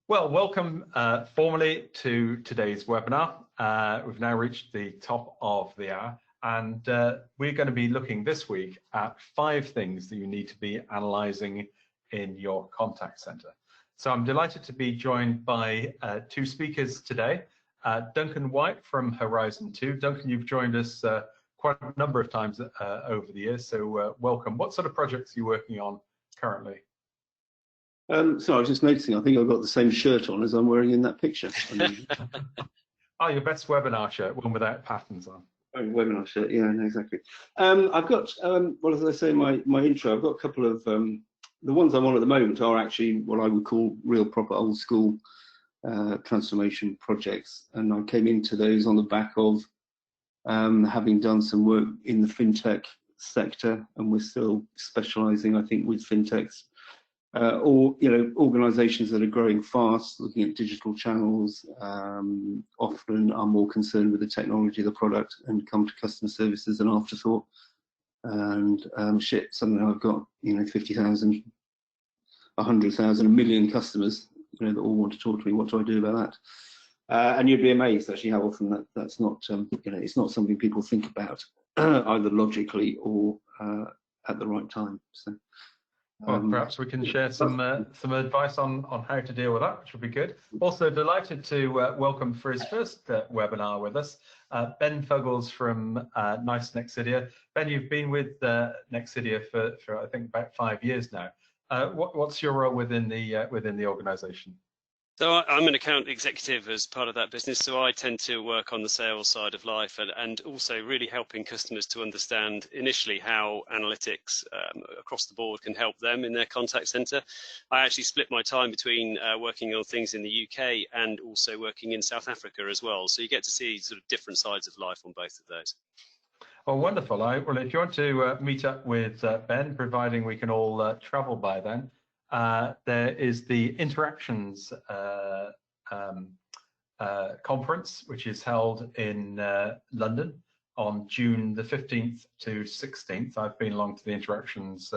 Well, welcome formally to today's webinar. We've now reached the top of the hour, and we're going to be looking this week at 5 things that you need to be analysing in your contact centre. So I'm delighted to be joined by 2 speakers today. Duncan White from Horizon 2. Duncan, you've joined us quite a number of times over the years, so welcome. What sort of projects are you working on currently? So I was just noticing, I think I've got the same shirt on as I'm wearing in that picture. Oh, your best webinar shirt, one without patterns on. Oh, webinar shirt, yeah, no, exactly. I've got, well, as I say in my intro, I've got a couple of, the ones I'm on at the moment are actually what I would call real proper old school transformation projects. And I came into those on the back of having done some work in the fintech sector, and we're still specialising, I think, with fintechs. Or organisations that are growing fast, looking at digital channels, often are more concerned with the technology of the product and come to customer service as an afterthought. And suddenly I've got 50,000, 100,000, 1 million customers, that all want to talk to me. What do I do about that? And you'd be amazed actually how often that's not, it's not something people think about either logically or at the right time. So. Well, perhaps we can share some advice on how to deal with that, which would be good. Also delighted to welcome for his first webinar with us, Ben Fuggles from Nice Nexidia. Ben, you've been with Nexidia for I think about 5 years now. What's your role within the organisation? So I'm an account executive as part of that business, so I tend to work on the sales side of life and also really helping customers to understand initially how analytics across the board can help them in their contact centre. I actually split my time between working on things in the UK and also working in South Africa as well, so you get to see sort of different sides of life on both of those. Oh, wonderful. Well, if you want to meet up with Ben, providing we can all travel by then, there is the Interactions conference, which is held in London on June the 15th to 16th. I've been along to the Interactions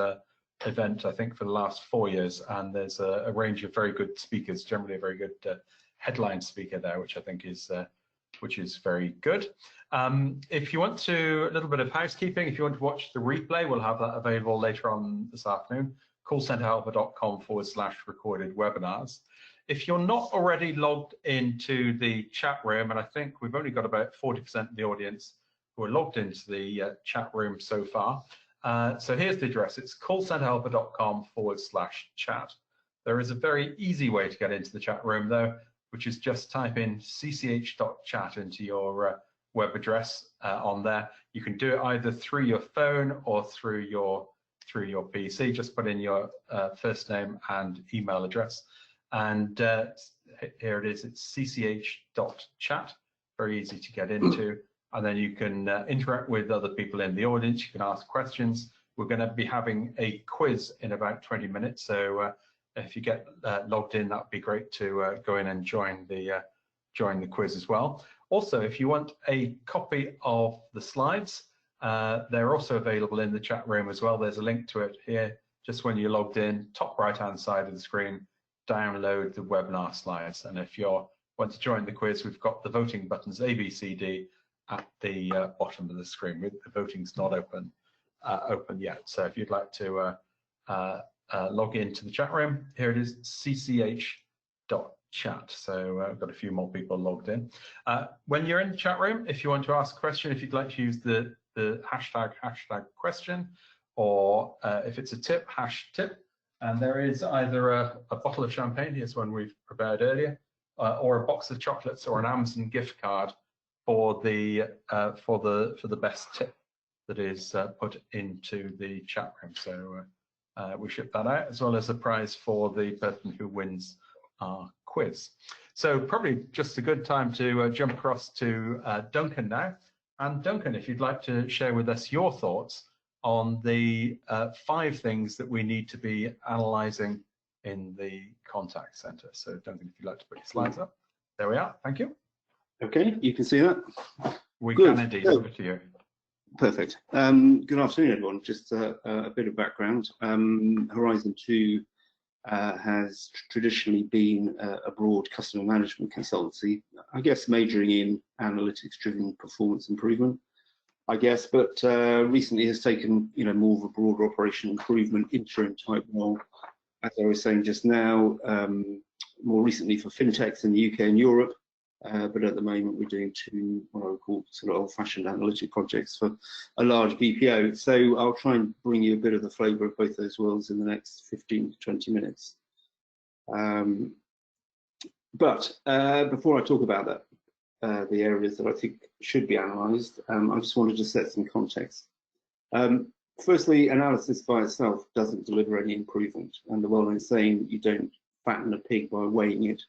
event, I think, for the last 4 years, and there's a range of very good speakers, generally a very good headline speaker there, which I think is very good. If you want a little bit of housekeeping, if you want to watch the replay, we'll have that available later on this afternoon. callcenterhelper.com/recorded webinars. If you're not already logged into the chat room, and I think we've only got about 40% of the audience who are logged into the chat room so far. So here's the address. It's callcenterhelper.com/chat. There is a very easy way to get into the chat room though, which is just type in cch.chat into your web address on there. You can do it either through your phone or through your PC. Just put in your first name and email address, and here it is. It's cch.chat. Very easy to get into, and then you can interact with other people in the audience. You can ask questions. We're going to be having a quiz in about 20 minutes, so if you get logged in, that would be great to go in and join the quiz as well. Also, if you want a copy of the slides, they're also available in the chat room as well. There's a link to it here. Just when you're logged in, top right-hand side of the screen, download the webinar slides. And if you want to join the quiz, we've got the voting buttons A, B, C, D at the bottom of the screen. The voting's not open yet. So if you'd like to log into the chat room, here it is, cch.chat. So I've got a few more people logged in. When you're in the chat room, if you want to ask a question, if you'd like to use the hashtag question, or if it's a tip, #tip, and there is either a bottle of champagne, here's one we've prepared earlier, or a box of chocolates, or an Amazon gift card for the best tip that is put into the chat room. So we ship that out, as well as a prize for the person who wins our quiz. So probably just a good time to jump across to Duncan now. And Duncan, if you'd like to share with us your thoughts on the 5 things that we need to be analysing in the contact centre. So Duncan, if you'd like to put your slides up. There we are, thank you. Okay, you can see that? We can indeed, over to you. Perfect. Good afternoon, everyone. Just a bit of background. Horizon 2 has traditionally been a broad customer management consultancy, I guess majoring in analytics-driven performance improvement, I guess, but recently has taken more of a broader operational improvement interim type role, as I was saying just now, more recently for fintechs in the UK and Europe, but at the moment we're doing two what I would call sort of old-fashioned analytic projects for a large BPO. So I'll try and bring you a bit of the flavour of both those worlds in the next 15 to 20 minutes. But before I talk about that, the areas that I think should be analysed, I just wanted to set some context. Firstly, analysis by itself doesn't deliver any improvement, and the well-known saying "you don't fatten a pig by weighing it"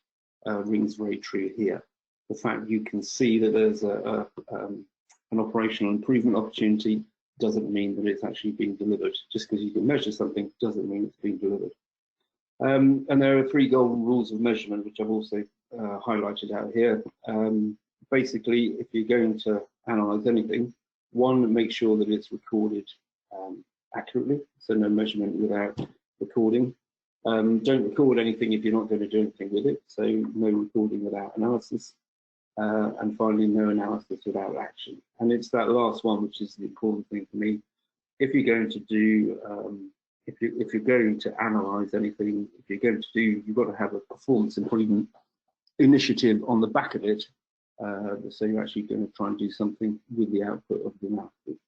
rings very true here. The fact you can see that there's an operational improvement opportunity doesn't mean that it's actually being delivered. Just because you can measure something doesn't mean it's being delivered. And there are 3 golden rules of measurement, which I've also highlighted out here. Basically, if you're going to analyse anything, 1, make sure that it's recorded accurately, so no measurement without recording. Don't record anything if you're not going to do anything with it, so no recording without analysis. And finally, no analysis without action. And it's that last one which is the important thing for me. If you're going to do, if you're going to analyse anything, if you're going to do, you've got to have a performance improvement initiative on the back of it. So you're actually going to try and do something with the output of the analysis.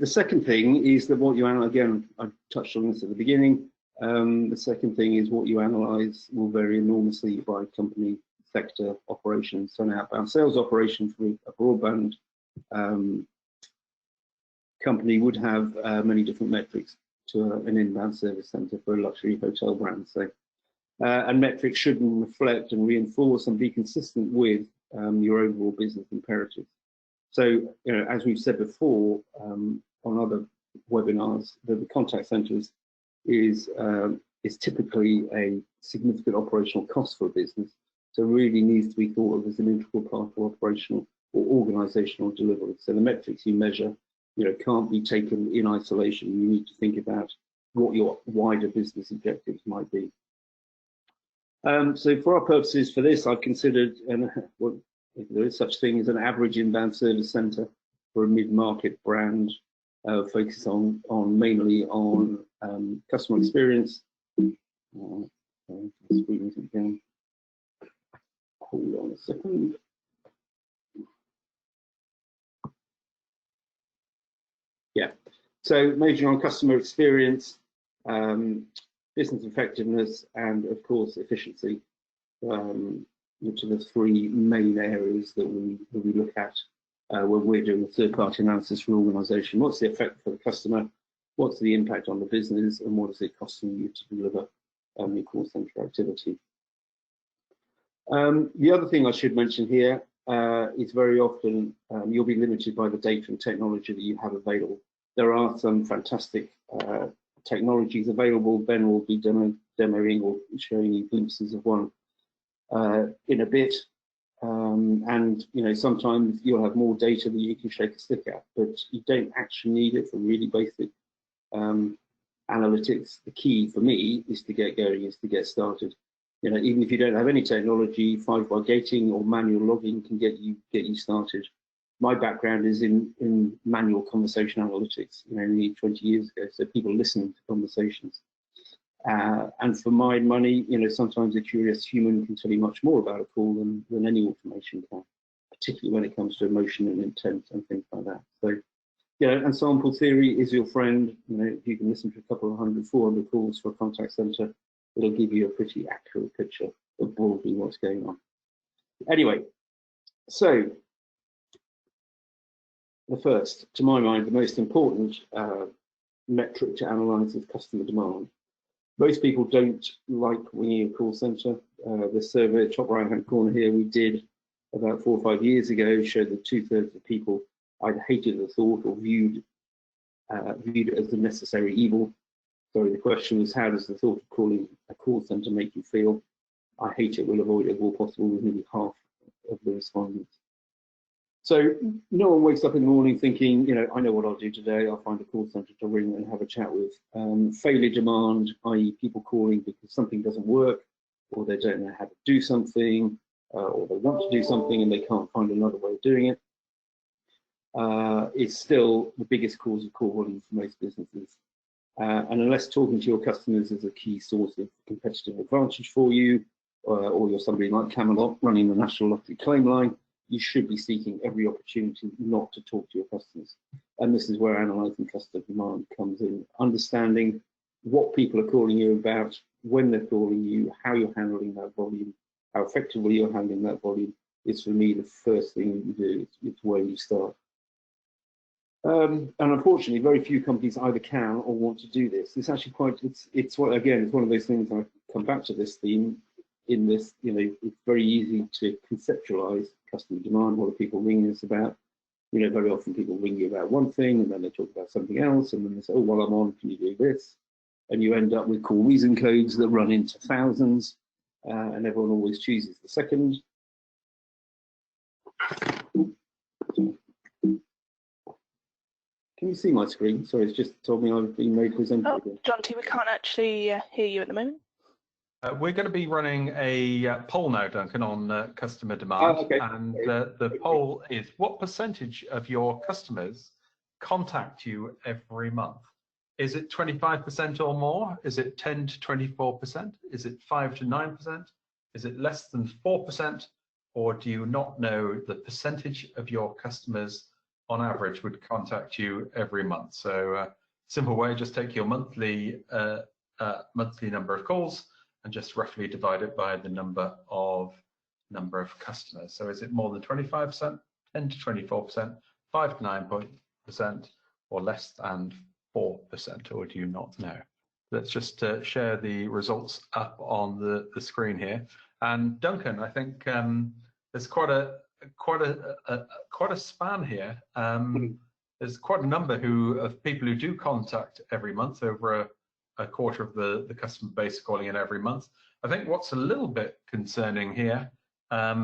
The second thing is that what you analyse, again, I touched on this at the beginning. The second thing is what you analyse will vary enormously by company, sector, operations. So an outbound sales operation for a broadband company would have many different metrics to an inbound service centre for a luxury hotel brand. So, and metrics should reflect and reinforce and be consistent with your overall business imperatives. So, as we've said before on other webinars, the contact centres is typically a significant operational cost for a business. So it really needs to be thought of as an integral part of operational or organisational delivery. So the metrics you measure, can't be taken in isolation. You need to think about what your wider business objectives might be. So for our purposes for this, I've considered, if there is such thing as an average inbound service centre for a mid-market brand, focus on mainly on customer experience. Hold on a second. Yeah, so majoring on customer experience, business effectiveness, and of course efficiency, which are the 3 main areas that we look at when we're doing a third-party analysis for an organisation. What's the effect for the customer? What's the impact on the business? And what is it costing you to deliver your call centre activity? The other thing I should mention here is very often you'll be limited by the data and technology that you have available. There are some fantastic technologies available. Ben will be demoing or showing you glimpses of one in a bit. And sometimes you'll have more data than you can shake a stick at, but you don't actually need it for really basic analytics. The key for me is to get going, is to get started. Even if you don't have any technology, 5-bar gating or manual logging can get you started. My background is in manual conversation analytics, nearly 20 years ago. So people listening to conversations. And for my money, sometimes a curious human can tell you much more about a call than any automation can, particularly when it comes to emotion and intent and things like that. So, and sample theory is your friend. If you can listen to a couple of 100, 400 calls for a contact center, it'll give you a pretty accurate picture of broadly what's going on. Anyway, so the first, to my mind, the most important metric to analyze is customer demand. Most people don't like ringing a call center. The survey, top right-hand corner here, we did about 4 or 5 years ago, showed that 2/3 of people either hated the thought or viewed it as a necessary evil. So the question was, how does the thought of calling a call center make you feel? I hate it, will avoid it if all possible, with nearly half of the respondents. So no one wakes up in the morning thinking, I know what I'll do today. I'll find a call centre to ring and have a chat with. Failure demand, i.e. people calling because something doesn't work, or they don't know how to do something, or they want to do something and they can't find another way of doing it. It's still the biggest cause of call volume for most businesses. And unless talking to your customers is a key source of competitive advantage for you, or you're somebody like Camelot running the National Lottery claim line, you should be seeking every opportunity not to talk to your customers. And this is where analysing customer demand comes in. Understanding what people are calling you about, when they're calling you, how you're handling that volume, how effectively you're handling that volume is, for me, the first thing you do. It's where you start. And unfortunately, very few companies either can or want to do this. It's actually quite, it's one of those things, I come back to this theme in this, it's very easy to conceptualize customer demand. What are people ringing us about? Very often people ring you about one thing and then they talk about something else, and then they say, oh, while I'm on, can you do this? And you end up with call reason codes that run into thousands, and everyone always chooses the second. Can you see my screen? Sorry, it's just told me I've been made presenter again. John T, we can't actually hear you at the moment. We're going to be running a poll now, Duncan, on customer demand. Okay. And the poll is, what percentage of your customers contact you every month? Is it 25% or more? Is it 10 to 24%? Is it 5 to 9%? Is it less than 4%? Or do you not know the percentage of your customers on average would contact you every month? So simple way, just take your monthly number of calls and just roughly divide it by the number of customers. So is it more than 25%, 10 to 24%, 5 to 9%, or less than 4%, or do you not know? Let's just share the results up on the screen here. And Duncan, I think there's quite a span here. There's quite a number of people who do contact every month, over a quarter of the customer base calling in every month. I think what's a little bit concerning here, I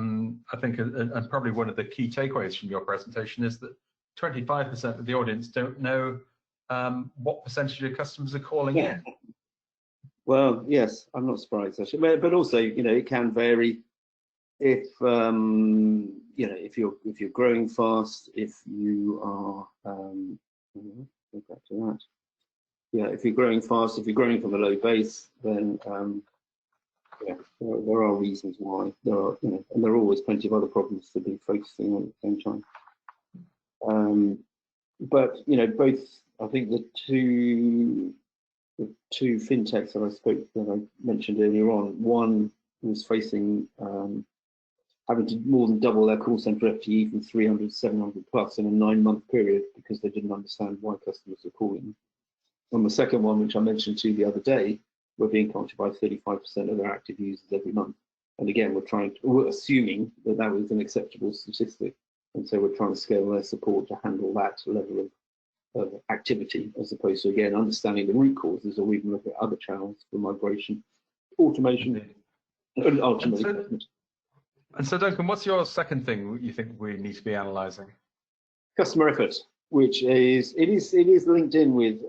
think, and probably one of the key takeaways from your presentation, is that 25% of the audience don't know what percentage of customers are calling in. Well, yes, I'm not surprised actually, but also, it can vary. If if you're growing fast, if you are, go back to that. Yeah, if you're growing fast, if you're growing from a low base, then there are reasons why. There are, and there are always plenty of other problems to be focusing on at the same time. But both, I think the two fintechs that I mentioned earlier on, one was facing having to more than double their call center FTE from 300 to 700 plus in a 9-month period because they didn't understand why customers were calling. And the second one, which I mentioned to you the other day, we're being contacted by 35% of their active users every month. And again, we're assuming that was an acceptable statistic. And so we're trying to scale their support to handle that level of activity, as opposed to, again, understanding the root causes, or even look at other channels for migration, automation, and ultimately. And so, Duncan, what's your second thing you think we need to be analysing? Customer effort, which is linked in with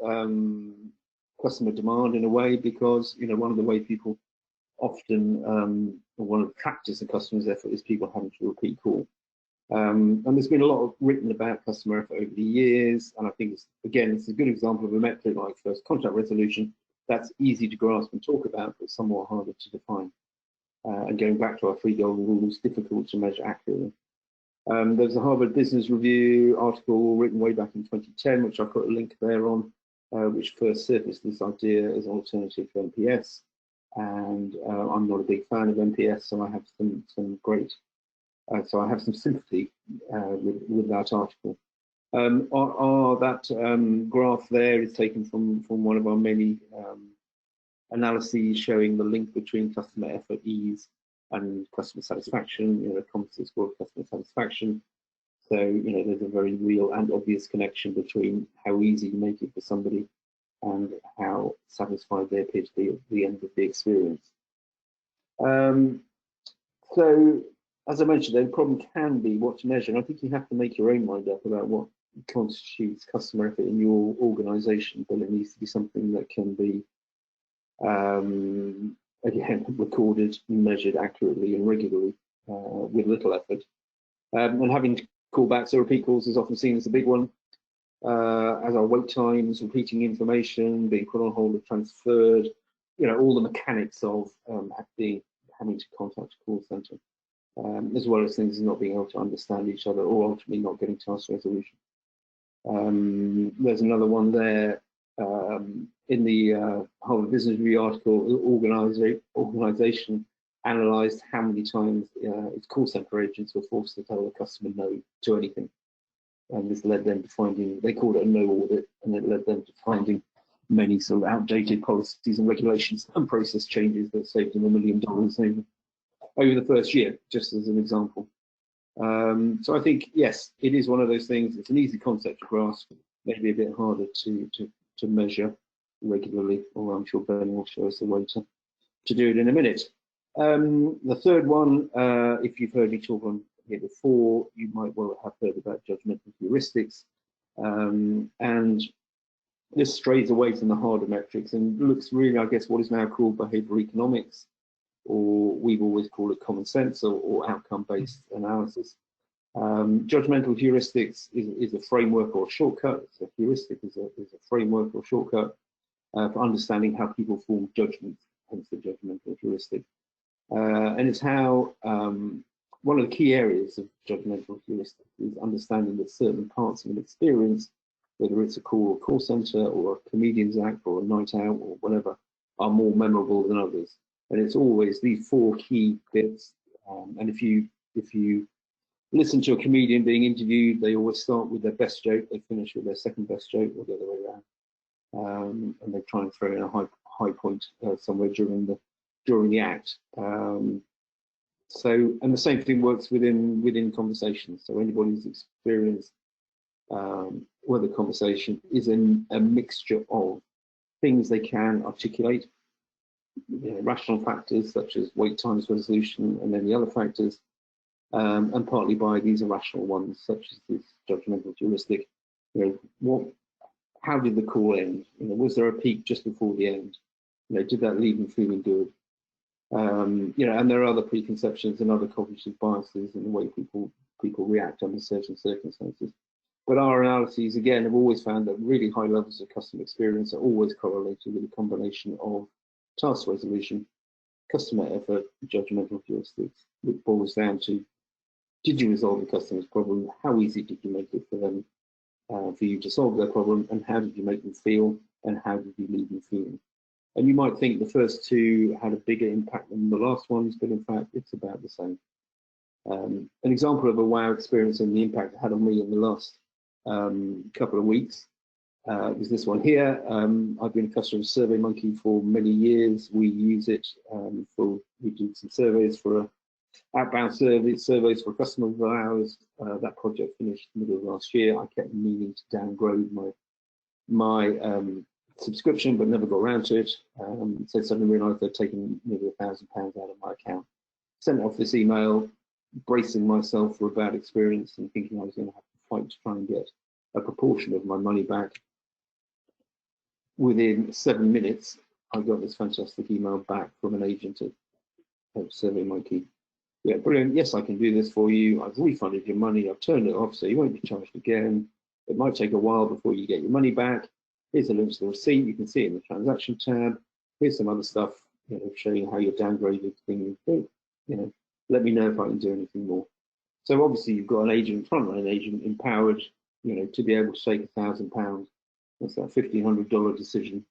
customer demand in a way, because one of the way people often, one of the practice of customers' effort is people having to repeat call. And there's been a lot written about customer effort over the years, and I think it's a good example of a metric like first contact resolution that's easy to grasp and talk about, but somewhat harder to define. And going back to our 3 golden rules, difficult to measure accurately. There's a Harvard Business Review article written way back in 2010, which I put a link there on, which first surfaced this idea as an alternative to NPS. And I'm not a big fan of NPS, so I have some great, so I have some sympathy with that article. That graph there is taken from one of our many analyses showing the link between customer effort, ease, and customer satisfaction, a composite score of customer satisfaction. So, there's a very real and obvious connection between how easy you make it for somebody and how satisfied they appear to be at the end of the experience. So, as I mentioned, the problem can be what to measure. And I think you have to make your own mind up about what constitutes customer effort in your organisation, but it needs to be something that can be, again, recorded, measured accurately and regularly with little effort. And having callbacks or repeat calls is often seen as a big one, as our wait times, repeating information, being put on hold or transferred, all the mechanics of having to contact a call centre, as well as things as not being able to understand each other or ultimately not getting task resolution. There's another one there in the Harvard Business Review article. Organisation analysed how many times its call centre agents were forced to tell the customer no to anything, and this led them to finding, they called it a no audit, and it led them to finding many sort of outdated policies and regulations and process changes that saved them $1 million over the first year, just as an example. So I think, yes, it is one of those things. It's an easy concept to grasp, maybe a bit harder to measure regularly, or I'm sure Bernie will show us a way to do it in a minute. The third one, if you've heard me talk on here before, you might well have heard about judgmental heuristics. And this strays away from the harder metrics and looks really, I guess, what is now called behavioral economics, or we've always called it common sense or outcome-based analysis. Judgmental heuristics is a framework or a shortcut. So heuristic is a framework or shortcut for understanding how people form judgments, hence the judgmental heuristic. And it's how one of the key areas of judgmental heuristics is understanding that certain parts of an experience, whether it's a call center or a comedian's act or a night out or whatever, are more memorable than others. And it's always these four key bits. And if you listen to a comedian being interviewed, they always start with their best joke, they finish with their second best joke, or the other way around. And they try and throw in a high point somewhere during the act. So, and the same thing works within conversations. So anybody who's experienced whether the conversation is a mixture of things they can articulate, rational factors such as wait times resolution, and then the other factors, and partly by these irrational ones such as this judgmental heuristic. How did the call end? Was there a peak just before the end? Did that leave them feeling good? And there are other preconceptions and other cognitive biases in the way people react under certain circumstances. But our analyses, again, have always found that really high levels of customer experience are always correlated with a combination of task resolution, customer effort, judgmental heuristics, which boils down to, did you resolve the customer's problem? How easy did you make it for them, for you to solve their problem? And how did you make them feel? And how did you leave them feeling? And you might think the first two had a bigger impact than the last ones, but in fact, it's about the same. An example of a wow experience and the impact it had on me in the last couple of weeks was this one here. I've been a customer of SurveyMonkey for many years. We use it we do some surveys for outbound surveys for a customer of ours. That project finished middle of last year. I kept meaning to downgrade my subscription, but never got around to it. So suddenly realised they'd taken nearly £1,000 out of my account. Sent off this email, bracing myself for a bad experience and thinking I was going to have to fight to try and get a proportion of my money back. Within 7 minutes, I got this fantastic email back from an agent at SurveyMonkey. Yeah, brilliant. Yes, I can do this for you. I've refunded your money. I've turned it off, so you won't be charged again. It might take a while before you get your money back. Here's a link to the receipt. You can see it in the transaction tab. Here's some other stuff, showing how you're downgraded things. Let me know if I can do anything more. So obviously you've got an agent, frontline agent, empowered, to be able to take £1,000. That's that $1,500 decision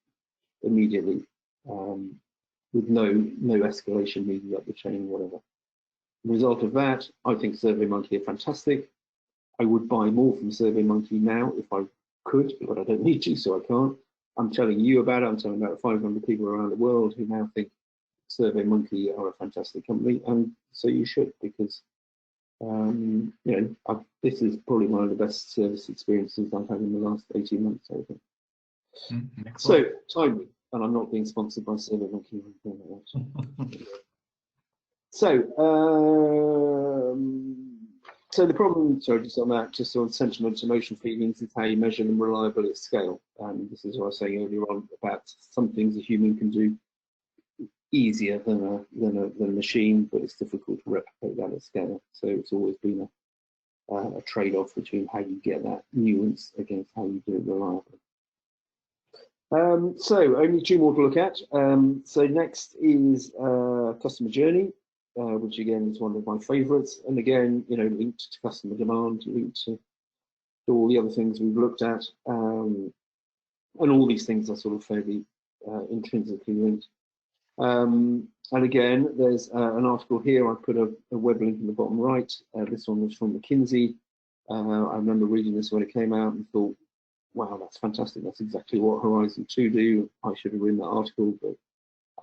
immediately, with no escalation needed up the chain, whatever. The result of that, I think SurveyMonkey are fantastic. I would buy more from SurveyMonkey now if I could, but I don't need to, so I can't. I'm telling you about it. I'm telling about 500 people around the world who now think SurveyMonkey are a fantastic company, and so you should, because this is probably one of the best service experiences I've had in the last 18 months. I think. So timely, and I'm not being sponsored by SurveyMonkey or anything like that. So so the problem, sorry, just on that, just on sentiment, emotion, feelings, is how you measure them reliably at scale. And this is what I was saying earlier on about some things a human can do easier than a machine, but it's difficult to replicate that at scale. So it's always been a trade-off between how you get that nuance against how you do it reliably. So only two more to look at. So next is customer journey, which again is one of my favorites, and again, you know, linked to customer demand, linked to all the other things we've looked at, and all these things are sort of fairly intrinsically linked. And again, there's an article here. I put a web link in the bottom right. This one was from McKinsey. I remember reading this when it came out and thought, wow, that's fantastic. That's exactly what Horizon 2 do. I should have written that article, but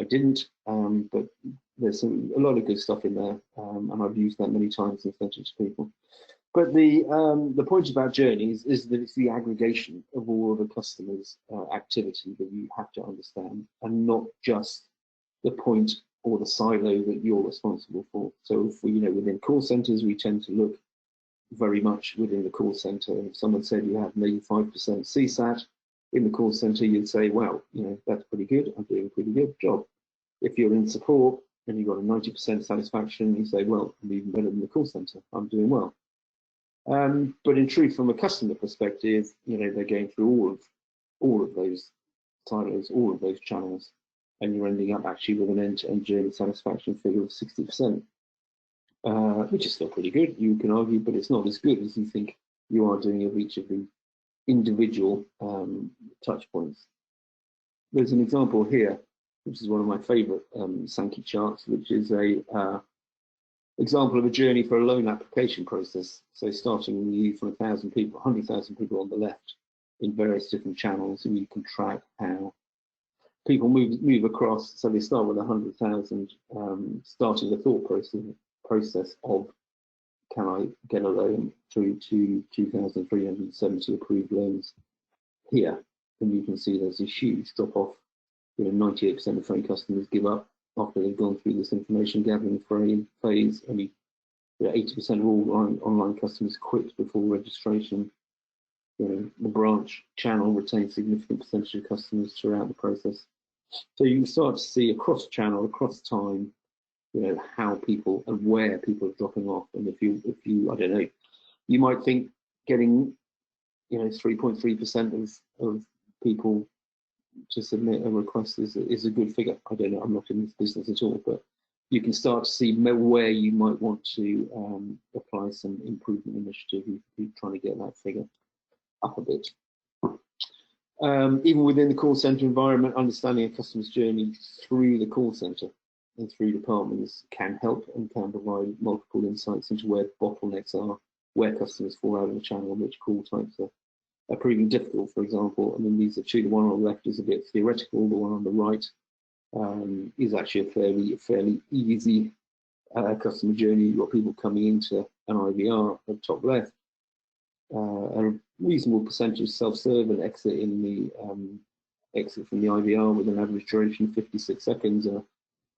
I didn't. But there's a lot of good stuff in there, and I've used that many times and sent it to people. But the point about journeys is that it's the aggregation of all of the customers' activity that you have to understand, and not just the point or the silo that you're responsible for. So if we, you know, within call centers, we tend to look very much within the call center. And if someone said you have maybe 5% CSAT in the call center, you'd say, well, you know, that's pretty good. I'm doing a pretty good job. If you're in support and you've got a 90% satisfaction, you say, well, I'm even better than the call center. I'm doing well. But in truth, from a customer perspective, you know, they're going through all of those silos, all of those channels, and you're ending up actually with an end-to-end journey satisfaction figure of 60%, which is still pretty good, you can argue, but it's not as good as you think you are doing of each of the individual touch points. There's an example here, which is one of my favorite Sankey charts, which is a example of a journey for a loan application process. So starting with you from 1,000 people, 100,000 people on the left in various different channels, and you can track how people move across. So they start with 100,000, starting the thought process of, can I get a loan, through to 2,370 approved loans here. And you can see there's a huge drop off. You know, 98% of phone customers give up after they've gone through this information gathering phase. Only 80% of all online customers quit before registration. You know, the branch channel retains significant percentage of customers throughout the process. So you can start to see across channel, across time, you know, how people and where people are dropping off. And if you I don't know, you might think getting, you know, 3.3% of people to submit a request is a good figure. I don't know, I'm not in this business at all, but you can start to see where you might want to apply some improvement initiative if you're trying to get that figure up a bit. Even within the call center environment, understanding a customer's journey through the call center and through departments can help and can provide multiple insights into where bottlenecks are, where customers fall out of the channel, which call types are proving difficult, for example. I mean, these are two. The one on the left is a bit theoretical. The one on the right is actually a fairly easy customer journey. You've got people coming into an IVR at the top left, a reasonable percentage self-serve and exit in the exit from the IVR with an average duration of 56 seconds, and a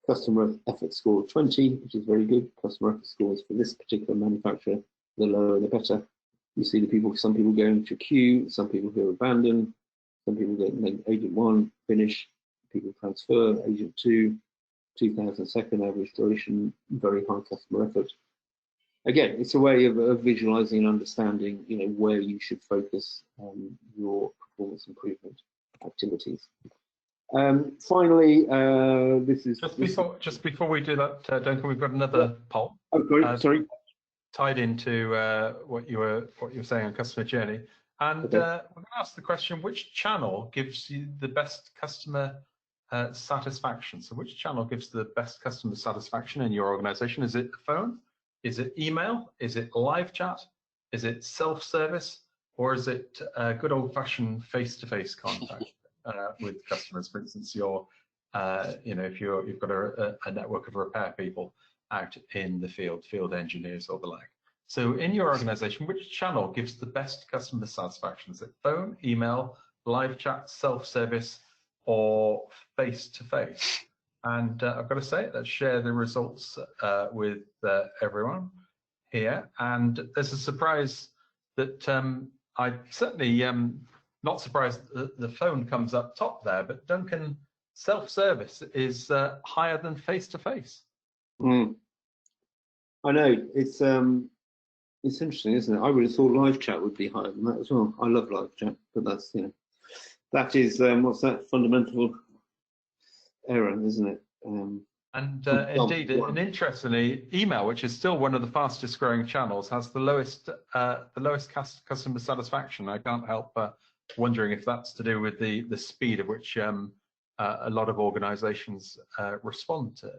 customer effort score of 20, which is very good. Customer effort scores for this particular manufacturer, the lower the better. You see some people going to queue, some people who abandon, some people get agent 1, finish, people transfer, agent 2, 2,000 second average duration, very high customer effort. Again, it's a way of visualizing and understanding, you know, where you should focus your performance improvement activities. Finally, this is just before we do that, Duncan, we've got another poll. Oh, sorry. Tied into what you were saying on customer journey, and okay. We're going to ask the question: which channel gives you the best customer satisfaction? So, which channel gives the best customer satisfaction in your organization? Is it the phone? Is it email? Is it live chat? Is it self-service? Or is it good old-fashioned face-to-face contact with customers? For instance, you know, if you've got a network of repair people out in the field engineers or the like. So in your organization, which channel gives the best customer satisfaction? Is it phone, email, live chat, self-service, or face-to-face? And I've got to say, let's share the results with everyone here. And there's a surprise that I certainly not surprised that the phone comes up top there, but Duncan self-service is higher than face-to-face. Mm. I know, it's interesting, isn't it? I would have thought live chat would be higher than that as well. I love live chat, but that's, you know, that is what's that fundamental error, isn't it? Indeed, and interestingly, email, which is still one of the fastest growing channels, has the lowest customer satisfaction. I can't help wondering if that's to do with the speed at which a lot of organisations respond to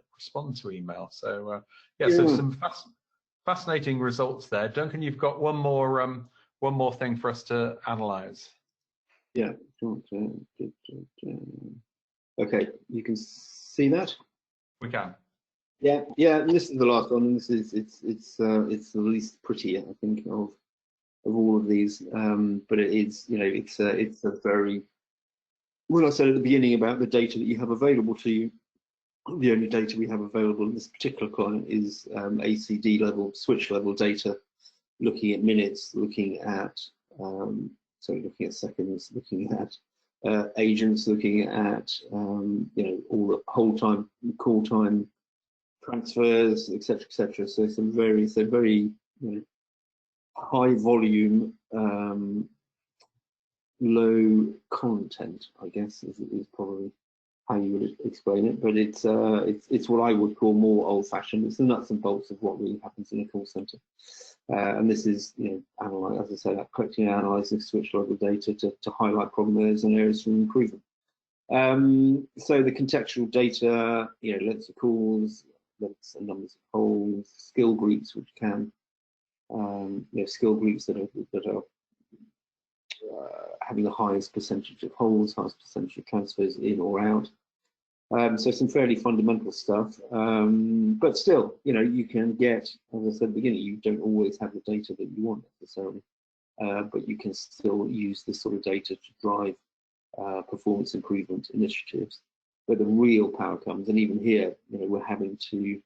email. So so some fascinating results there. Duncan, you've got one more thing for us to analyse. Yeah. Okay, you can see that. We can. Yeah. This is the last one, and this is it's the least pretty, I think, of all of these. But it is, you know, it's a very, well, I said at the beginning about the data that you have available to you. The only data we have available in this particular client is ACD level, switch level data, looking at minutes, looking at looking at seconds, looking at agents, looking at you know, all the whole time, call time, transfers, etc., etc. So some very, you know, high volume, low content, I guess is probably how you would explain it. But it's what I would call more old-fashioned. It's the nuts and bolts of what really happens in a call center. And this is, you know, as I say, collecting and analysing switch level data to highlight problem areas and areas for improvement. So the contextual data, you know, lengths of calls, lengths and numbers of calls, skill groups which can, you know, skill groups that are having the highest percentage of holds, highest percentage of transfers in or out. So some fairly fundamental stuff, but still, you know, you can get, as I said at the beginning, you don't always have the data that you want necessarily, but you can still use this sort of data to drive performance improvement initiatives. But the real power comes, and even here, you know, we're having to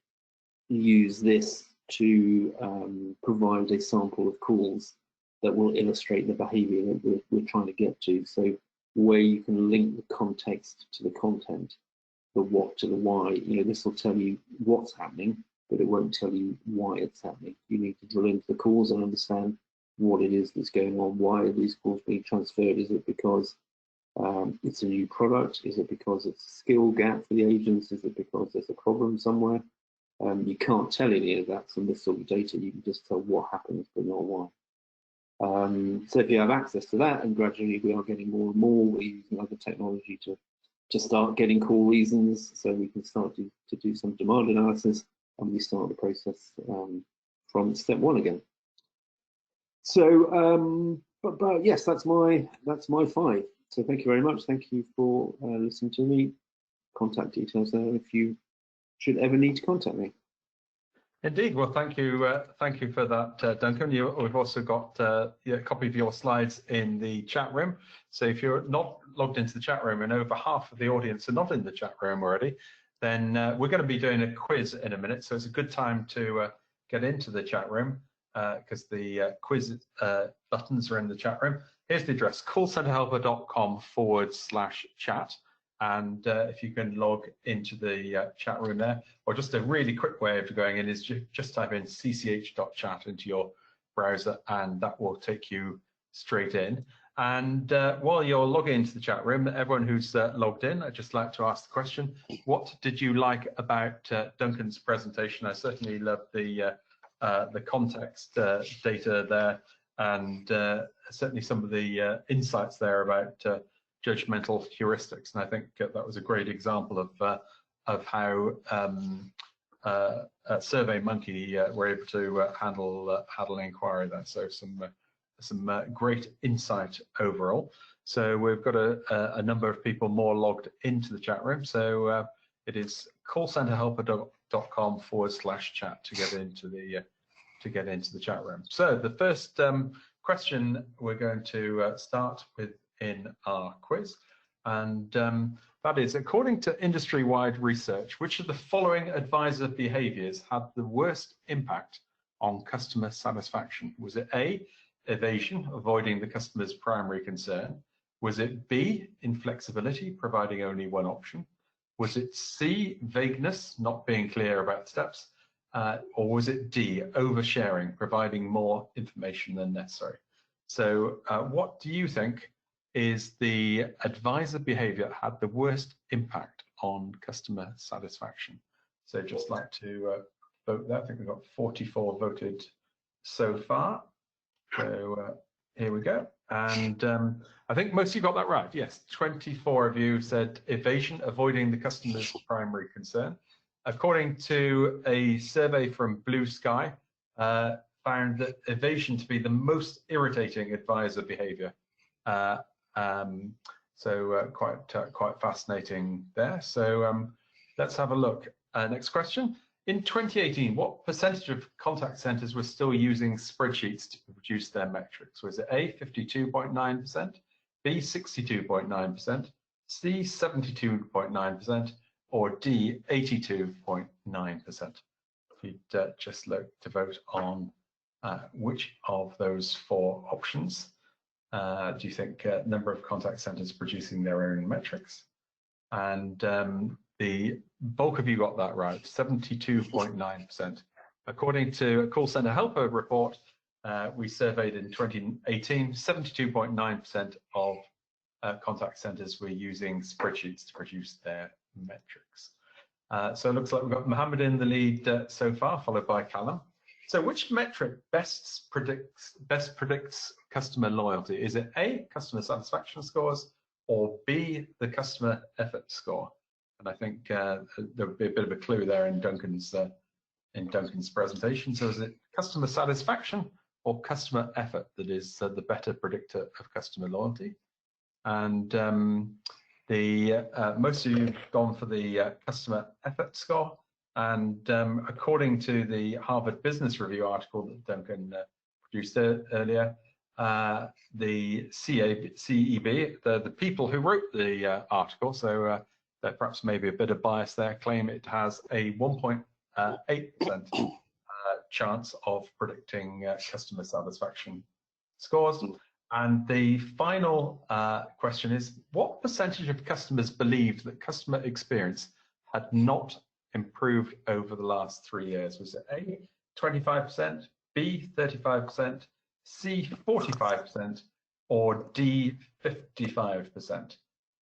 use this to provide a sample of calls that will illustrate the behavior that we're trying to get to. So where you can link the context to the content, the what to the why. You know, this will tell you what's happening, but it won't tell you why it's happening. You need to drill into the cause and understand what it is that's going on. Why are these calls being transferred? Is it because it's a new product? Is it because it's a skill gap for the agents? Is it because there's a problem somewhere? You can't tell any of that from this sort of data. You can just tell what happens, but not why. So if you have access to that, and gradually we are getting more and more, we're using other technology to start getting call reasons, so we can start to do some demand analysis, and we start the process from step one again. So, but yes, that's my 5. So thank you very much. Thank you for listening to me. Contact details there if you should ever need to contact me. Indeed. Well, thank you for that, Duncan. We've also got a copy of your slides in the chat room. So if you're not logged into the chat room, and over half of the audience are not in the chat room already, then we're going to be doing a quiz in a minute. So it's a good time to get into the chat room because the quiz buttons are in the chat room. Here's the address: callcenterhelper.com/chat. And if you can log into the chat room there, or just a really quick way of going in is just type in cch.chat into your browser, and that will take you straight in. And while you're logging into the chat room, everyone who's logged in, I'd just like to ask the question: what did you like about Duncan's presentation? I certainly loved the context data there, and certainly some of the insights there about judgmental heuristics, and I think that was a great example of how SurveyMonkey were able to handle inquiry there. So some great insight overall. So we've got a number of people more logged into the chat room. So it is callcenterhelper.com/chat to get into the chat room. So the first question we're going to start with in our quiz And that is, according to industry-wide research, which of the following advisor behaviors had the worst impact on customer satisfaction? Was it A, evasion, avoiding the customer's primary concern? Was it B, inflexibility, providing only one option? Was it C, vagueness, not being clear about steps? Or was it D, oversharing, providing more information than necessary? So what do you think is the advisor behavior that had the worst impact on customer satisfaction? So just like to vote that. I think we've got 44 voted so far. So here we go. And I think most of you got that right. Yes, 24 of you said evasion, avoiding the customer's primary concern. According to a survey from Blue Sky, found that evasion to be the most irritating advisor behavior. Quite fascinating there. So let's have a look. Next question. In 2018, what percentage of contact centers were still using spreadsheets to produce their metrics? Was it A, 52.9%, B, 62.9%, C, 72.9%, or D, 82.9%? If you'd just like to vote on which of those four options do you think number of contact centers producing their own metrics? And the bulk of you got that right, 72.9%. According to a call center helper report we surveyed in 2018, 72.9% of contact centers were using spreadsheets to produce their metrics. So it looks like we've got Mohammed in the lead so far, followed by Callum. So which metric best predicts customer loyalty? Is it A, customer satisfaction scores, or B, the customer effort score? And I think there would be a bit of a clue there in Duncan's presentation. So is it customer satisfaction or customer effort that is the better predictor of customer loyalty? And most of you have gone for the customer effort score. And according to the Harvard Business Review article that Duncan produced earlier, the CEB, the people who wrote the article, so there perhaps maybe a bit of bias there, claim it has a 1.8% chance of predicting customer satisfaction scores. And the final question is, what percentage of customers believed that customer experience had not improved over the last 3 years? Was it A, 25%, B, 35%, C, 45%, or D, 55%?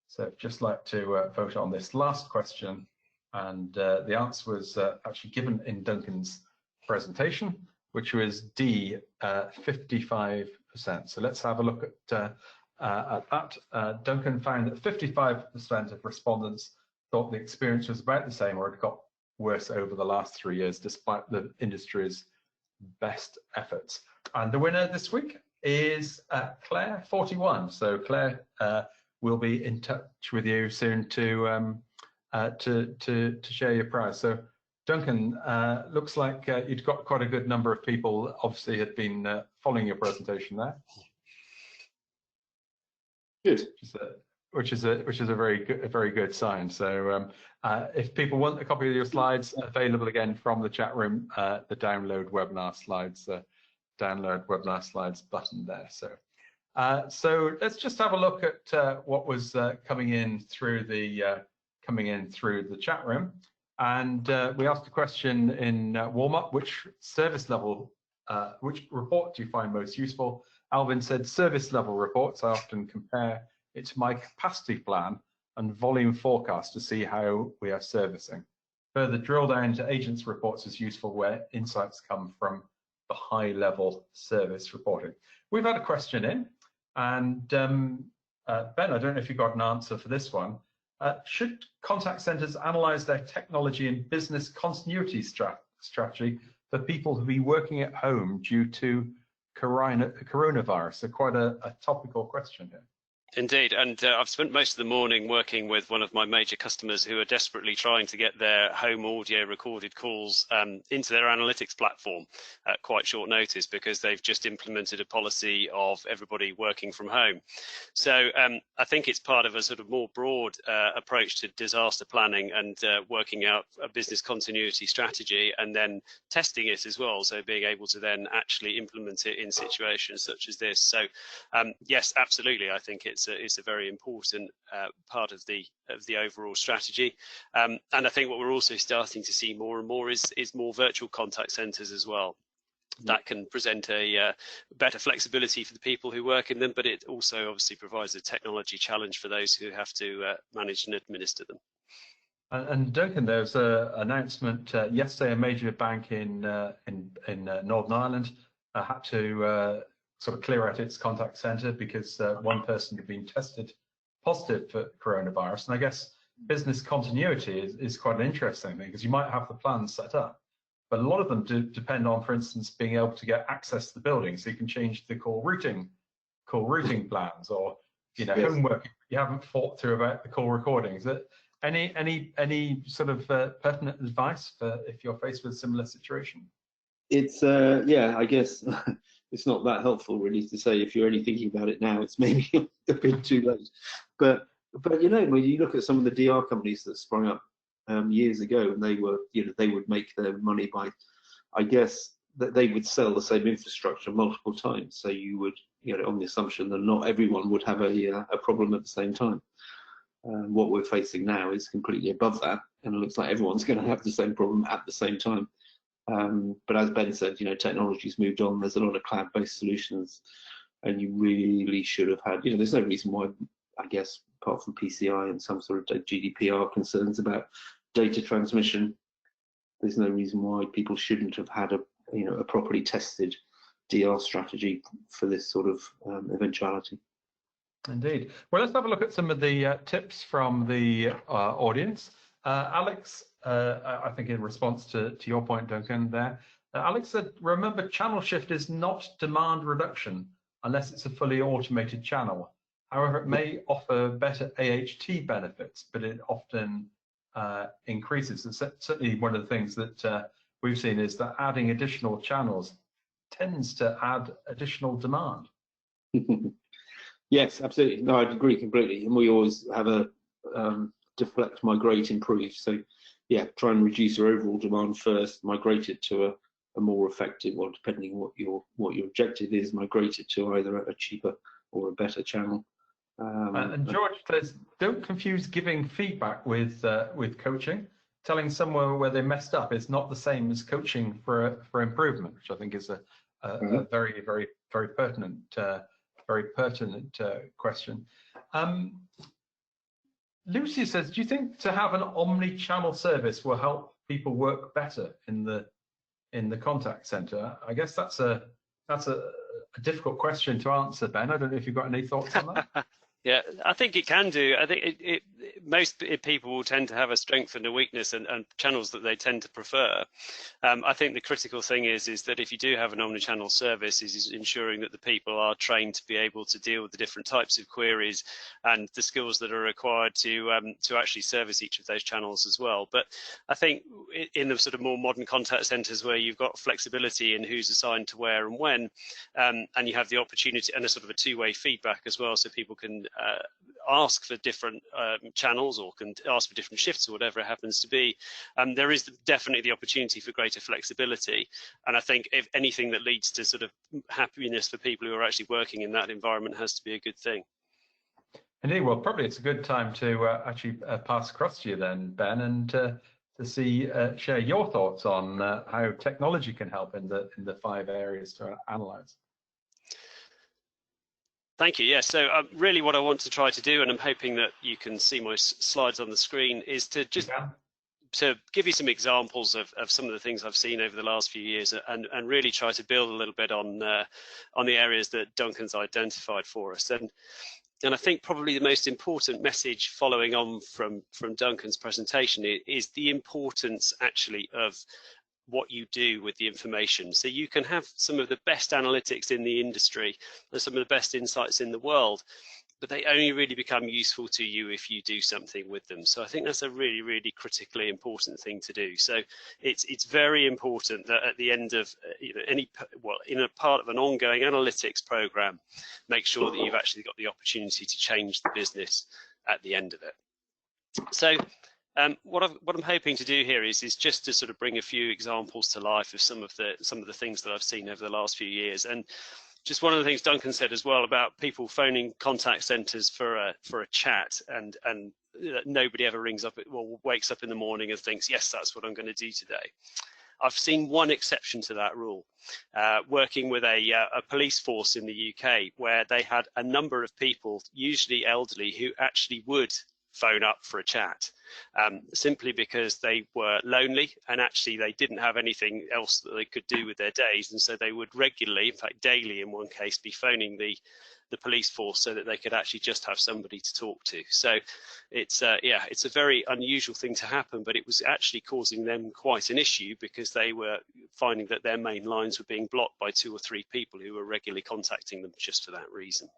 So I'd just like to vote on this last question. And the answer was actually given in Duncan's presentation, which was D, 55%. So let's have a look at that. Duncan found that 55% of respondents thought the experience was about the same or had got worse over the last 3 years, despite the industry's best efforts. And the winner this week is Claire, 41. So Claire will be in touch with you soon to share your prize. So Duncan, looks like you'd got quite a good number of people obviously had been following your presentation there. Good. Which is a very good sign. So if people want a copy of your slides, available again from the chat room, the download webinar slides button there. So let's just have a look at what was coming in through the chat room. And we asked a question in warm-up: which service level, which report do you find most useful? Alvin said service level reports. I often compare it to my capacity plan and volume forecast to see how we are servicing. Further drill down to agents reports is useful where insights come from the high level service reporting. We've had a question in, and Ben, I don't know if you got an answer for this one. Should contact centers analyze their technology and business continuity strategy for people who be working at home due to coronavirus? So quite a topical question here. Indeed, and I've spent most of the morning working with one of my major customers who are desperately trying to get their home audio recorded calls into their analytics platform at quite short notice, because they've just implemented a policy of everybody working from home. So I think it's part of a sort of more broad approach to disaster planning and working out a business continuity strategy and then testing it as well. So being able to then actually implement it in situations such as this. So yes, absolutely. I think it's a very important part of the overall strategy, and I think what we're also starting to see more and more is more virtual contact centres as well. That can present a better flexibility for the people who work in them, but it also obviously provides a technology challenge for those who have to manage and administer them. And Duncan, there was an announcement yesterday. A major bank in Northern Ireland had to sort of clear out its contact centre because one person had been tested positive for coronavirus. And I guess business continuity is quite an interesting thing, because you might have the plans set up, but a lot of them do depend on, for instance, being able to get access to the building, so you can change the call routing plans, or yes, homework you haven't thought through about the call recordings. Any sort of pertinent advice for if you're faced with a similar situation? It's yeah, I guess it's not that helpful really to say if you're only thinking about it now. It's maybe a bit too late. But you know, when you look at some of the DR companies that sprung up years ago, and they were, you know, they would make their money by, I guess, that they would sell the same infrastructure multiple times. So you would, you know, on the assumption that not everyone would have a problem at the same time. What we're facing now is completely above that, and it looks like everyone's going to have the same problem at the same time. But as Ben said, you know, technology's moved on. There's a lot of cloud-based solutions, and you really should have had, you know, there's no reason why, I guess, apart from PCI and some sort of GDPR concerns about data transmission, there's no reason why people shouldn't have had a properly tested DR strategy for this sort of eventuality. Indeed. Well, let's have a look at some of the tips from the audience. Alex, I think in response to your point, Duncan, there, Alex said, remember, channel shift is not demand reduction unless it's a fully automated channel. However, it may offer better AHT benefits, but it often increases. And certainly one of the things that we've seen is that adding additional channels tends to add additional demand. Yes, absolutely. No, I'd agree completely. And we always have a deflect, migrate, improve. So yeah, try and reduce your overall demand first, migrate it to a more effective, or depending on what your objective is, migrate it to either a cheaper or a better channel. And George says, don't confuse giving feedback with coaching. Telling someone where they messed up is not the same as coaching for improvement, which I think is a very, very, very pertinent question. Lucy says, do you think to have an omni-channel service will help people work better in the contact center? I guess that's a difficult question to answer, Ben. I don't know if you've got any thoughts on that. Yeah, I think it can do. I think most people will tend to have a strength and a weakness and channels that they tend to prefer. I think the critical thing is that if you do have an omnichannel service, is ensuring that the people are trained to be able to deal with the different types of queries and the skills that are required to actually service each of those channels as well. But I think in the sort of more modern contact centers where you've got flexibility in who's assigned to where and when, and you have the opportunity and a sort of a two-way feedback as well, so people can ask for different channels or can ask for different shifts or whatever it happens to be, there is definitely the opportunity for greater flexibility. And I think if anything that leads to sort of happiness for people who are actually working in that environment has to be a good thing. Indeed. Well, probably it's a good time to actually pass across to you then, Ben, and to share your thoughts on how technology can help in the 5 areas to analyze. Thank you. Yes. So really what I want to try to do, and I'm hoping that you can see my slides on the screen, is to just to give you some examples of some of the things I've seen over the last few years, and really try to build a little bit on the areas that Duncan's identified for us. And I think probably the most important message following on from Duncan's presentation is the importance actually of what you do with the information. So you can have some of the best analytics in the industry and some of the best insights in the world, but they only really become useful to you if you do something with them. So I think that's a really, really critically important thing to do. So it's very important that at the end of in a part of an ongoing analytics program, make sure that you've actually got the opportunity to change the business at the end of it. So what I'm hoping to do here is just to sort of bring a few examples to life of some of the things that I've seen over the last few years. And just one of the things Duncan said as well about people phoning contact centres for a chat, and nobody ever rings up or wakes up in the morning and thinks, yes, that's what I'm going to do today. I've seen one exception to that rule, working with a police force in the UK, where they had a number of people, usually elderly, who actually would phone up for a chat, simply because they were lonely and actually they didn't have anything else that they could do with their days, and so they would regularly, in fact daily in one case, be phoning the police force so that they could actually just have somebody to talk to. So it's a very unusual thing to happen, but it was actually causing them quite an issue, because they were finding that their main lines were being blocked by 2 or 3 people who were regularly contacting them just for that reason.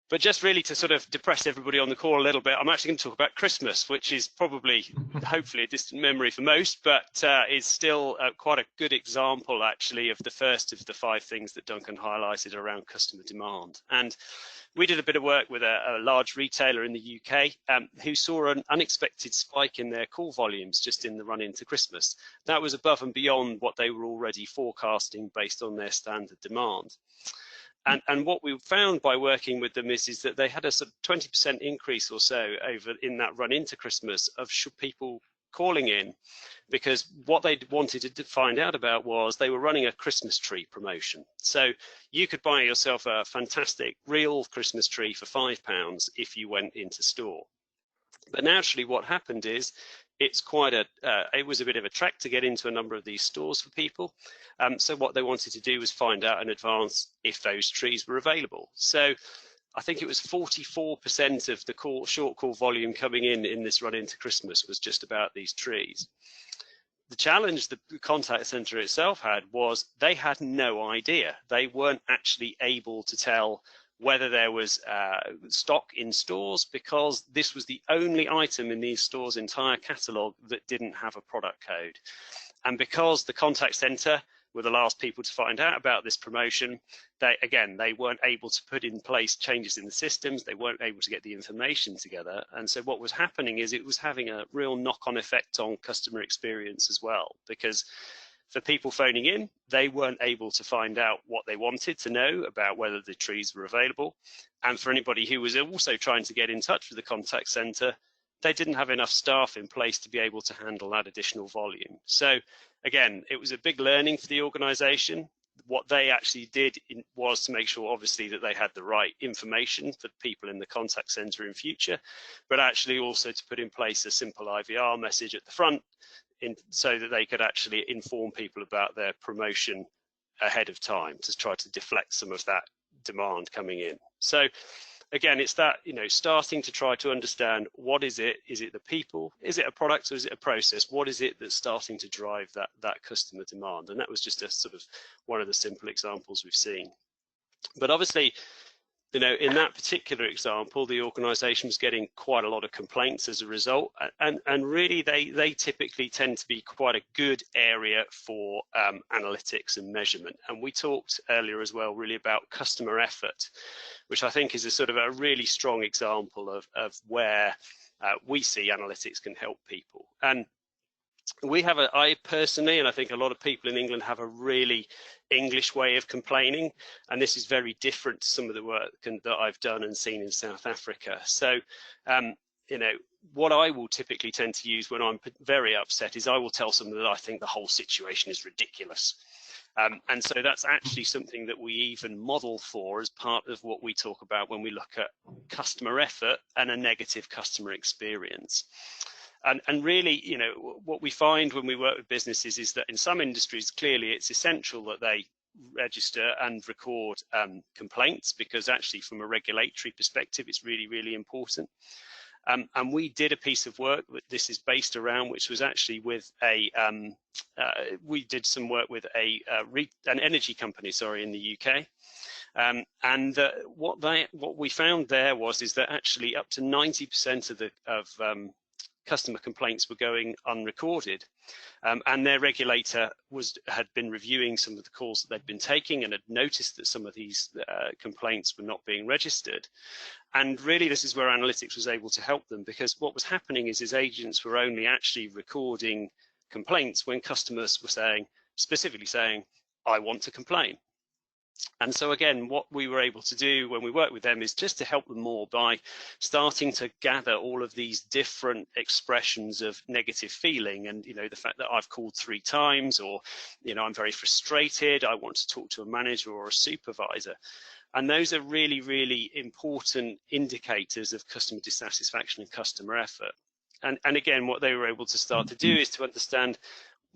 But just really to sort of depress everybody on the call a little bit, I'm actually going to talk about Christmas, which is probably, hopefully, a distant memory for most, but is still quite a good example, actually, of the first of the 5 things that Duncan highlighted around customer demand. And we did a bit of work with a large retailer in the UK who saw an unexpected spike in their call volumes just in the run into Christmas. That was above and beyond what they were already forecasting based on their standard demand. And what we found by working with them is that they had a sort of 20% increase or so over in that run into Christmas of people calling in, because what they wanted to find out about was they were running a Christmas tree promotion. So you could buy yourself a fantastic real Christmas tree for £5 if you went into store. But naturally what happened is it was a bit of a trek to get into a number of these stores for people. So what they wanted to do was find out in advance if those trees were available. So I think it was 44% of the short call volume coming in this run into Christmas was just about these trees. The challenge the contact centre itself had was they had no idea. They weren't actually able to tell whether there was stock in stores, because this was the only item in these stores' entire catalogue that didn't have a product code. And because the contact centre were the last people to find out about this promotion, they weren't able to put in place changes in the systems, they weren't able to get the information together. And so what was happening is it was having a real knock-on effect on customer experience as well, because for people phoning in, they weren't able to find out what they wanted to know about whether the trees were available. And for anybody who was also trying to get in touch with the contact centre, they didn't have enough staff in place to be able to handle that additional volume. So again, it was a big learning for the organisation. What they actually did was to make sure, obviously, that they had the right information for people in the contact centre in future, but actually also to put in place a simple IVR message at the front, so that they could actually inform people about their promotion ahead of time to try to deflect some of that demand coming in. So again, it's that, starting to try to understand what is it? Is it the people? Is it a product, or is it a process? What is it that's starting to drive that customer demand? And that was just a sort of one of the simple examples we've seen. But obviously, in that particular example, the organisation was getting quite a lot of complaints as a result, and really they typically tend to be quite a good area for analytics and measurement. And we talked earlier as well really about customer effort, which I think is a sort of a really strong example of where we see analytics can help people. And we have I personally, and I think a lot of people in England, have a really English way of complaining, and this is very different to some of the work that I've done and seen in South Africa. So what I will typically tend to use when I'm very upset is I will tell someone that I think the whole situation is ridiculous. And so that's actually something that we even model for as part of what we talk about when we look at customer effort and a negative customer experience. And really, what we find when we work with businesses is that in some industries, clearly it's essential that they register and record complaints, because actually from a regulatory perspective, it's really, really important. And we did a piece of work that this is based around, which was actually with we did some work with an energy company, in the UK. What we found there is that actually up to 90% of customer complaints were going unrecorded, and their regulator had been reviewing some of the calls that they'd been taking and had noticed that some of these complaints were not being registered. And really, this is where analytics was able to help them, because what was happening is agents were only actually recording complaints when customers were specifically saying, I want to complain. And so again, what we were able to do when we worked with them is just to help them more by starting to gather all of these different expressions of negative feeling. And, you know, the fact that I've called 3 times, or, you know, I'm very frustrated, I want to talk to a manager or a supervisor. And those are really, really important indicators of customer dissatisfaction and customer effort. And again, what they were able to start to do is to understand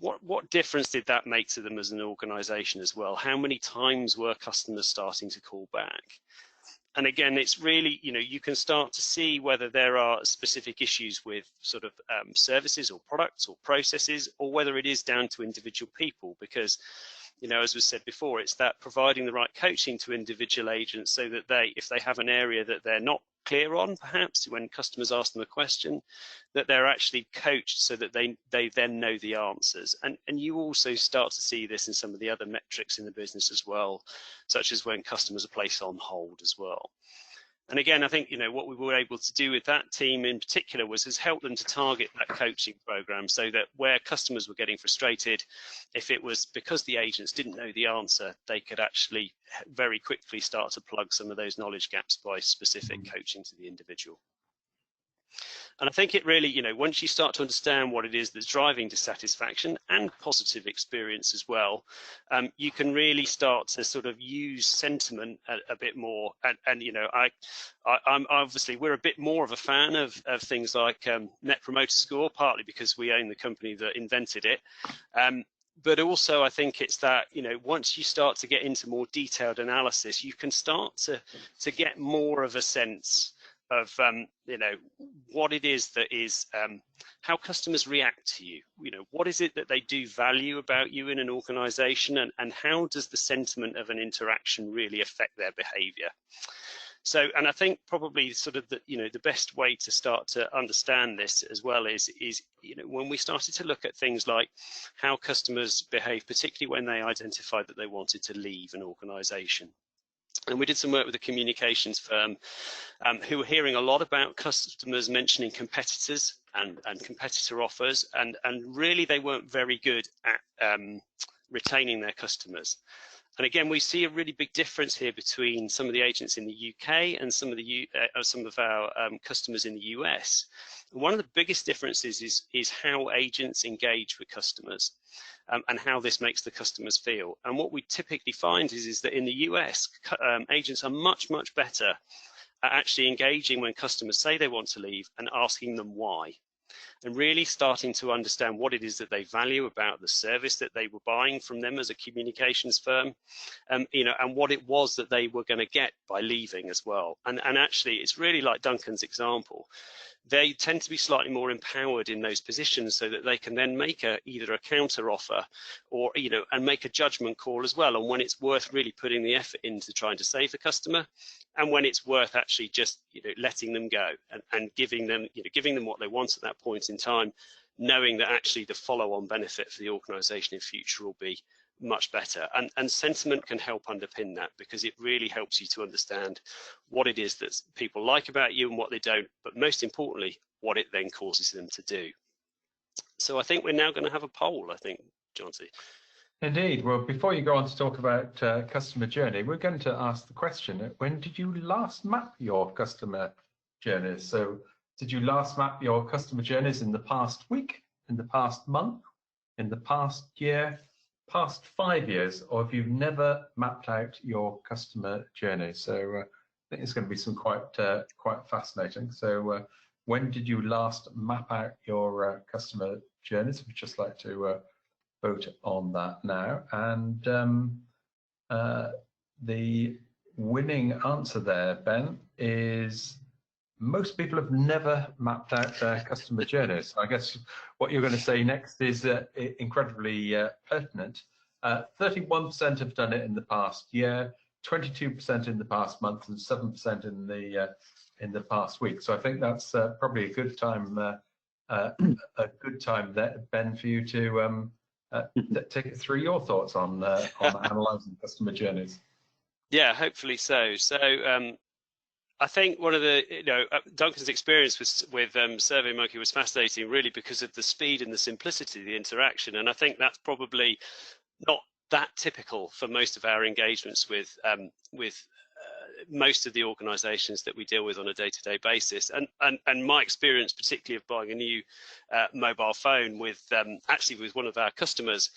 what difference did that make to them as an organization as well? How many times were customers starting to call back? And again, it's really, you know, you can start to see whether there are specific issues with sort of services or products or processes, or whether it is down to individual people, because, you know, as was said before, it's that providing the right coaching to individual agents so that if they have an area that they're not clear on, perhaps when customers ask them a question, that they're actually coached so that they then know the answers. And you also start to see this in some of the other metrics in the business as well, such as when customers are placed on hold as well. And again, I think, you know, what we were able to do with that team in particular has help them to target that coaching program, so that where customers were getting frustrated, if it was because the agents didn't know the answer, they could actually very quickly start to plug some of those knowledge gaps by specific coaching to the individual. And I think it really, you know, once you start to understand what it is that's driving dissatisfaction and positive experience as well, you can really start to sort of use sentiment a bit more. And you know, I'm obviously, we're a bit more of a fan of things like Net Promoter Score, partly because we own the company that invented it. But also, I think it's that, you know, once you start to get into more detailed analysis, you can start to get more of a sense of you know, what it is that is how customers react to you. You know, what is it that they do value about you in an organization, and how does the sentiment of an interaction really affect their behavior? So, and I think probably sort of the, you know, the best way to start to understand this as well is, you know, when we started to look at things like how customers behave, particularly when they identified that they wanted to leave an organization. And we did some work with a communications firm who were hearing a lot about customers mentioning competitors and competitor offers, and really they weren't very good at retaining their customers. And again, we see a really big difference here between some of the agents in the UK and some of our customers in the US. And one of the biggest differences is how agents engage with customers. And how this makes the customers feel. And what we typically find is that in the US, agents are much better at actually engaging when customers say they want to leave and asking them why, and really starting to understand what it is that they value about the service that they were buying from them as a communications firm, you know, and what it was that they were going to get by leaving as well. And actually, it's really like Duncan's example. They tend to be slightly more empowered in those positions, so that they can then make either a counter offer, or, you know, and make a judgment call as well on when it's worth really putting the effort into trying to save the customer, and when it's worth actually just, you know, letting them go and giving them, you know, giving them what they want at that point in time, knowing that actually the follow-on benefit for the organisation in future will be much better. And sentiment can help underpin that, because it really helps you to understand what it is that people like about you and what they don't, but most importantly, what it then causes them to do. So I think we're now going to have a poll, I think, Jonty. Indeed. Well, before you go on to talk about customer journey, we're going to ask the question, when did you last map your customer journeys? So did you last map your customer journeys in the past week, in the past month, in the past year, past 5 years, or if you've never mapped out your customer journey? So I think it's going to be some quite fascinating. So when did you last map out your customer journeys? We'd just like to vote on that now. And the winning answer there, Ben, is most people have never mapped out their customer journeys. So I guess what you're going to say next is incredibly pertinent. 31% have done it in the past year, 22% in the past month and 7% in the past week. So I think that's probably a good time there, Ben, for you to take us through your thoughts on analysing customer journeys. Yeah, hopefully so. So I think one of the, Duncan's experience with SurveyMonkey was fascinating, really because of the speed and the simplicity of the interaction. And I think that's probably not that typical for most of our engagements with most of the organisations that we deal with on a day-to-day basis. And my experience, particularly of buying a new mobile phone with actually with one of our customers,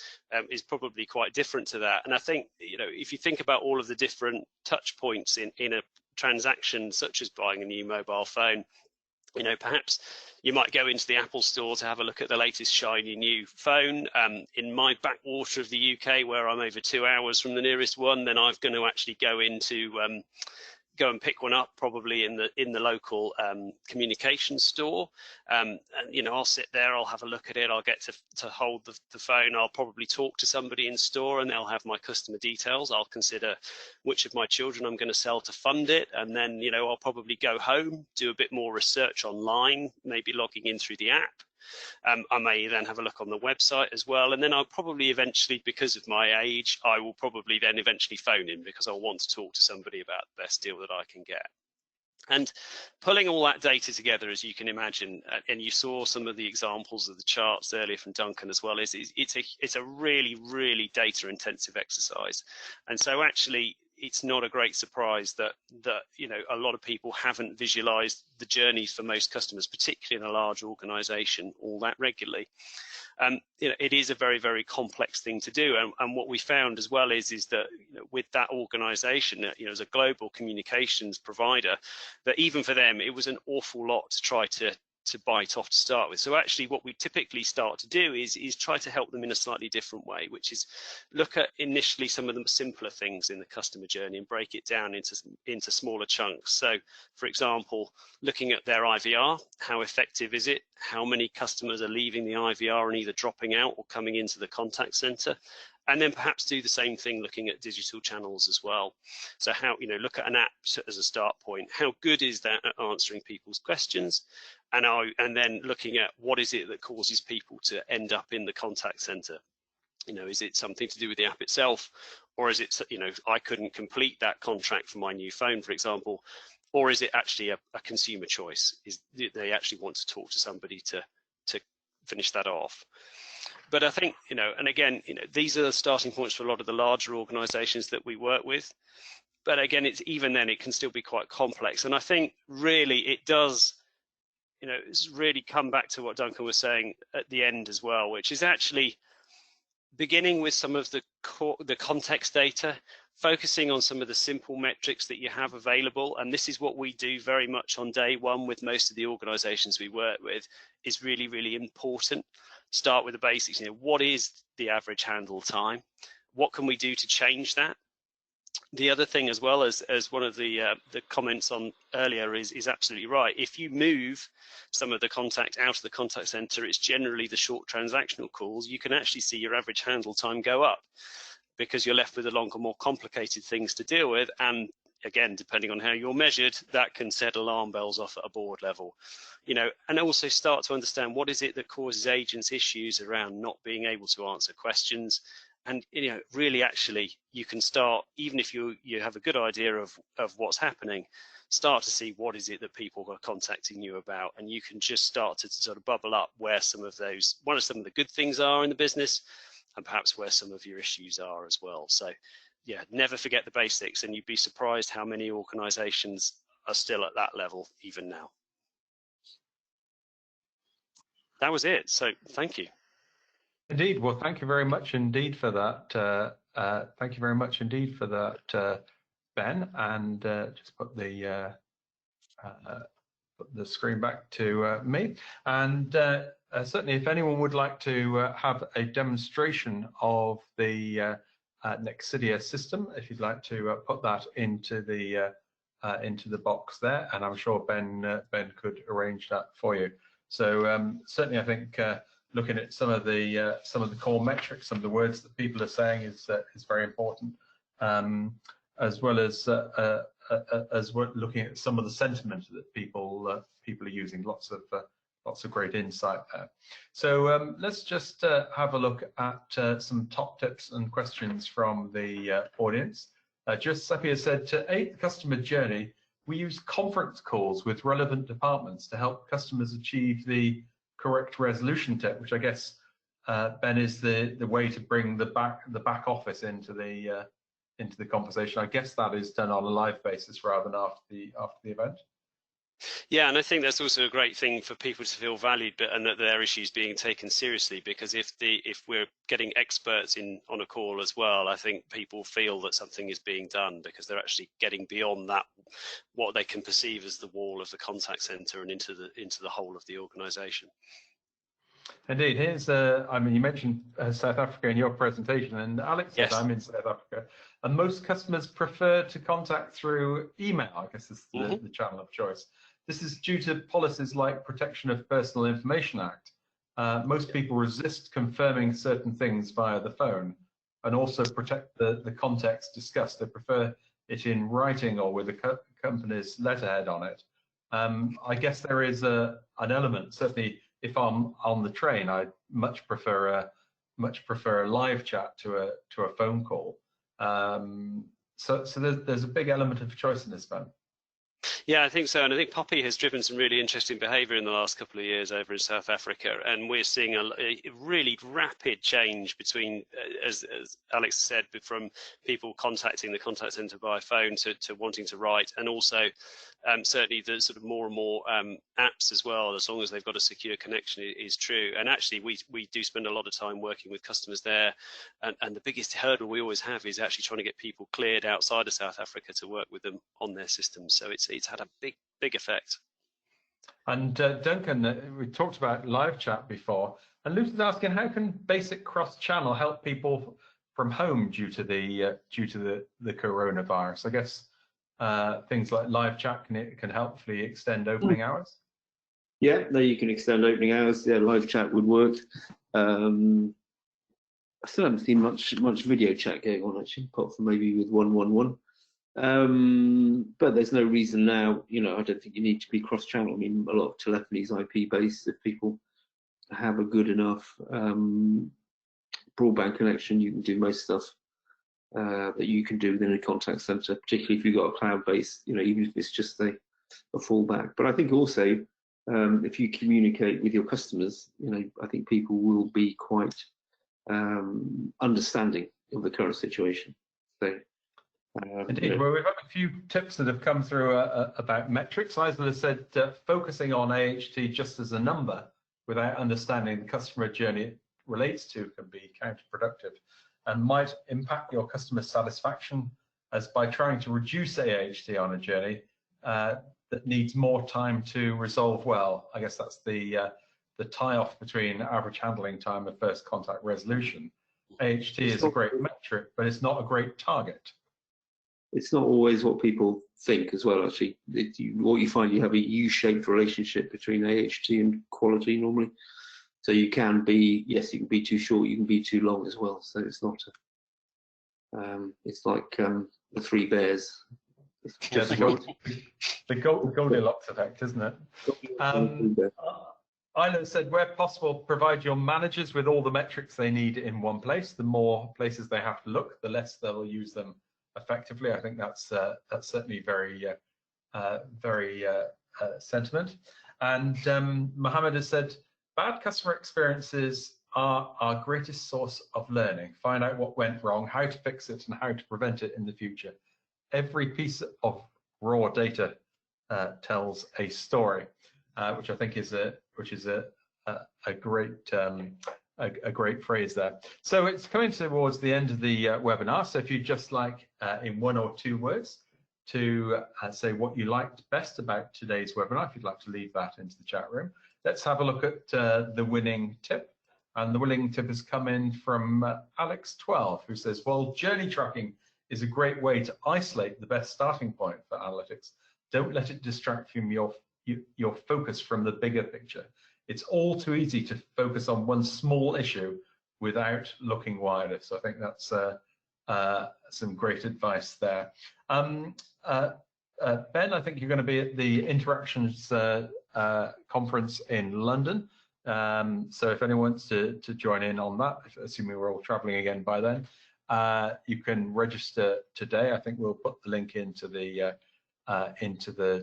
is probably quite different to that. And I think, if you think about all of the different touch points in a transaction such as buying a new mobile phone, perhaps you might go into the Apple store to have a look at the latest shiny new phone. In my backwater of the UK, where I'm over 2 hours from the nearest one, then I'm going to actually go go and pick one up, probably in the local communications store. And I'll sit there, I'll have a look at it, I'll get to hold the phone, I'll probably talk to somebody in store, and they'll have my customer details. I'll consider which of my children I'm going to sell to fund it, and then I'll probably go home, do a bit more research online, maybe logging in through the app. I may then have a look on the website as well, and then I'll probably eventually, because of my age, I will probably then eventually phone in, because I'll want to talk to somebody about the best deal that I can get. And pulling all that data together, as you can imagine, and you saw some of the examples of the charts earlier from Duncan as well, it's a really, really data intensive exercise. And so actually, it's not a great surprise that a lot of people haven't visualized the journeys for most customers, particularly in a large organization, all that regularly. It is a very, very complex thing to do, and what we found as well is that with that organization, as a global communications provider, that even for them it was an awful lot to try to bite off to start with. So actually what we typically start to do is try to help them in a slightly different way, which is look at initially some of the simpler things in the customer journey and break it down into smaller chunks. So for example, looking at their IVR, how effective is it? How many customers are leaving the IVR and either dropping out or coming into the contact center? And then perhaps do the same thing looking at digital channels as well. So how, look at an app as a start point. How good is that at answering people's questions? And then looking at what is it that causes people to end up in the contact center? Is it something to do with the app itself? Or is it, I couldn't complete that contract for my new phone, for example? Or is it actually a consumer choice? Is they actually want to talk to somebody to finish that off? But I think, and again, these are the starting points for a lot of the larger organizations that we work with. But again, even then, it can still be quite complex. And I think really it does, it's really come back to what Duncan was saying at the end as well, which is actually beginning with some of the context data, focusing on some of the simple metrics that you have available. And this is what we do very much on day one with most of the organizations we work with, is really, really important. Start with the basics. What is the average handle time? What can we do to change that? The other thing, as well as one of the comments on earlier, is absolutely right. If you move some of the contact out of the contact center, it's generally the short transactional calls. You can actually see your average handle time go up because you're left with the longer, more complicated things to deal with. And again, depending on how you're measured, that can set alarm bells off at a board level. And also start to understand what is it that causes agents issues around not being able to answer questions. And really, actually, you can start, even if you have a good idea of what's happening, start to see what is it that people are contacting you about, and you can just start to sort of bubble up where some of the good things are in the business, and perhaps where some of your issues are as well. So, yeah, never forget the basics, and you'd be surprised how many organisations are still at that level even now. That was it. So, thank you. Indeed. Well, thank you very much indeed for that. Thank you very much indeed for that, Ben. And just put the screen back to me. And certainly, if anyone would like to have a demonstration of the Nexidia system, if you'd like to put that into the box there, and I'm sure Ben could arrange that for you. So certainly, I think looking at some of the core metrics, some of the words that people are saying is very important. as well as we're looking at some of the sentiment that people are using. Lots of great insight there. So let's just have a look at some top tips and questions from the audience. Giuseppe has said, to aid the customer journey, we use conference calls with relevant departments to help customers achieve the correct resolution tip, which I guess, Ben, is the way to bring the back office into the conversation. I guess that is done on a live basis rather than after the event. Yeah, and I think that's also a great thing for people to feel valued, and that their issues being taken seriously. Because if we're getting experts in on a call as well, I think people feel that something is being done because they're actually getting beyond that, what they can perceive as the wall of the contact center, and into the whole of the organisation. Indeed. Here's, I mean, you mentioned South Africa in your presentation, and Alex said, Yes. I'm in South Africa, and most customers prefer to contact through email. I guess this is the channel of choice. This is due to policies like Protection of Personal Information Act. Most people resist confirming certain things via the phone, and also protect the context discussed. They prefer it in writing or with a company's letterhead on it. I guess there is an element, certainly if I'm on the train, I much prefer a live chat to a phone call. So there's a big element of choice in this, Ben. Yeah, I think so, and I think Poppy has driven some really interesting behaviour in the last couple of years over in South Africa, and we're seeing a really rapid change between, as Alex said, from people contacting the contact centre by phone to wanting to write, and also certainly the sort of more and more apps as well, as long as they've got a secure connection, is true. And actually we do spend a lot of time working with customers there, and the biggest hurdle we always have is actually trying to get people cleared outside of South Africa to work with them on their systems. So it's had a big effect. And Duncan, we talked about live chat before, and Lucy's asking, how can basic cross-channel help people from home due to the coronavirus? I guess things like live chat can helpfully extend opening hours. Yeah, no, you can extend opening hours. Yeah, live chat would work. I still haven't seen much video chat going on, actually, apart from maybe with 111. But there's no reason now, I don't think you need to be cross-channel. I mean, a lot of telephony is IP-based. If people have a good enough broadband connection, you can do most stuff that you can do within a contact center, particularly if you've got a cloud-based, even if it's just a fallback. But I think also, if you communicate with your customers, I think people will be quite understanding of the current situation. So. Indeed. Well, we've had a few tips that have come through about metrics. Isla has said focusing on AHT just as a number without understanding the customer journey it relates to can be counterproductive and might impact your customer satisfaction, as by trying to reduce AHT on a journey that needs more time to resolve well. I guess that's the tie-off between average handling time and first contact resolution. AHT is a great metric, but it's not a great target. It's not always what people think as well, actually. What you find, you have a U-shaped relationship between AHT and quality normally. So you can be, yes, you can be too short, you can be too long as well. So it's not, it's like the three bears. Yeah, the Goldilocks effect, isn't it? Isla said, where possible, provide your managers with all the metrics they need in one place. The more places they have to look, the less they'll use them effectively. I think that's certainly very sentiment. And Mohammed has said, bad customer experiences are our greatest source of learning. Find out what went wrong, how to fix it, and how to prevent it in the future. Every piece of raw data tells a story, which I think is a great phrase there. So it's coming towards the end of the webinar. So if you'd just like, in one or two words, to say what you liked best about today's webinar, if you'd like to leave that into the chat room. Let's have a look at the winning tip. And the winning tip has come in from Alex12, who says, well, journey tracking is a great way to isolate the best starting point for analytics. Don't let it distract from your focus from the bigger picture. It's all too easy to focus on one small issue without looking wider. So I think that's some great advice there. Ben, I think you're going to be at the Interactions conference in London. So if anyone wants to join in on that, assuming we're all traveling again by then, you can register today. I think we'll put the link into the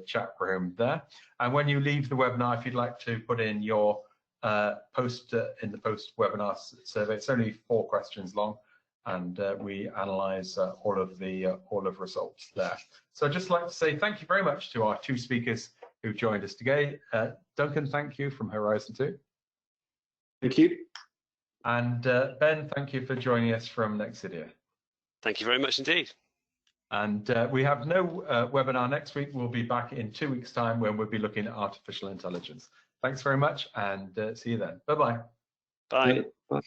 chat room there. And when you leave the webinar, if you'd like to put in your post in the post-webinar survey, it's only 4 questions long, and we analyse all of results there. So I'd just like to say thank you very much to our 2 speakers who joined us today. Duncan, thank you from Horizon 2. Thank you. And Ben, thank you for joining us from Nexidia. Thank you very much indeed. And we have no webinar next week. We'll be back in 2 weeks' time when we'll be looking at artificial intelligence. Thanks very much, and see you then. Bye-bye. Bye. Bye.